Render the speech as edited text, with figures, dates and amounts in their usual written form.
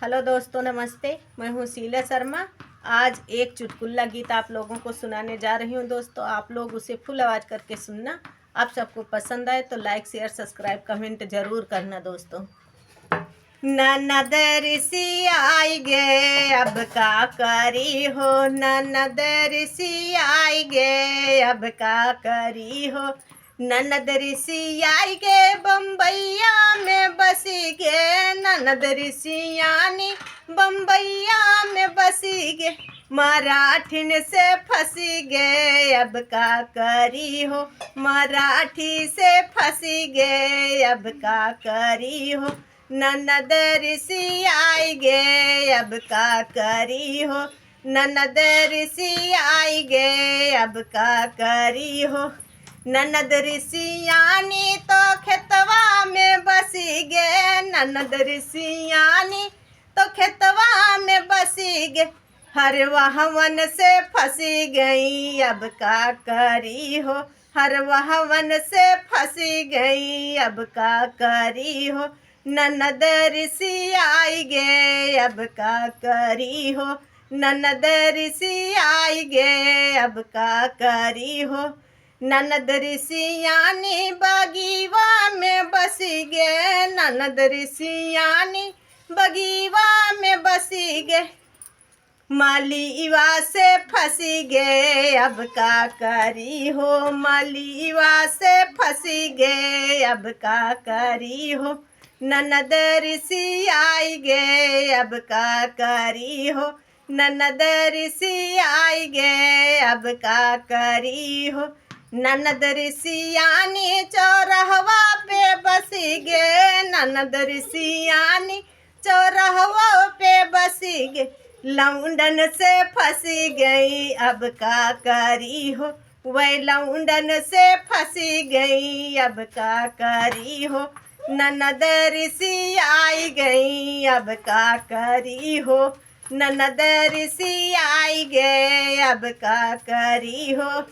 Hello दोस्तों, नमस्ते। मैं हूँ शीला शर्मा। आज एक चुटकुला गीत आप लोगों को सुनाने जा रही हूँ। दोस्तों, आप लोग उसे फुल आवाज़ करके सुनना। आप सबको पसंद आए तो लाइक, शेयर, सब्सक्राइब, कमेंट ज़रूर करना। दोस्तों, ननद ऋषि आई गे अब का करी हो, ननद ऋषि आई गे अब का करी हो। ननद ऋषि आई गे बम्बैया में बसी गे, ननद ऋषि यानी बम्बैया में बसी गे। मराठिन से फंसी गे अब का करी हो, मराठी से फंसी गे अब का करी हो। ननद ऋषि आई गे अब का करी हो, ननद ऋषि आई गे अब का करी हो। ननद ऋषि यानी तो खेतवा में बसी गे, ननद ऋषि यानी तो खेतवा में बसी गे। हरवा वन से फंसी गई अब का करी हो, हरवा वन से फंसी गई अब का करी हो। ननद ऋषि आई गे अब का करी हो, ननद ऋषि आई गे अब का करी हो। ननद ऋषि यानी बगीवा में बसी गे, ननद ऋषि यानी बगीवा में बसी गे। मालीवा से फंसी गे अब का करी हो, मालीवा से फंसी गे अब का करी हो। ननद ऋषि आई गे अब का करी हो, ननद ऋषि आई गे अब का करी हो। ननद ऋषि यानी चौराहवा पे बसी गे, ननद ऋषि यानी चौराहवा पे बसी गे। लौंडन से फंसी गई अब का करी हो, वह लौंडन से फंसी गई अब का करी हो। ननद ऋषि आई गई अब का करी हो, ननद ऋषि आई गए अब का करी हो।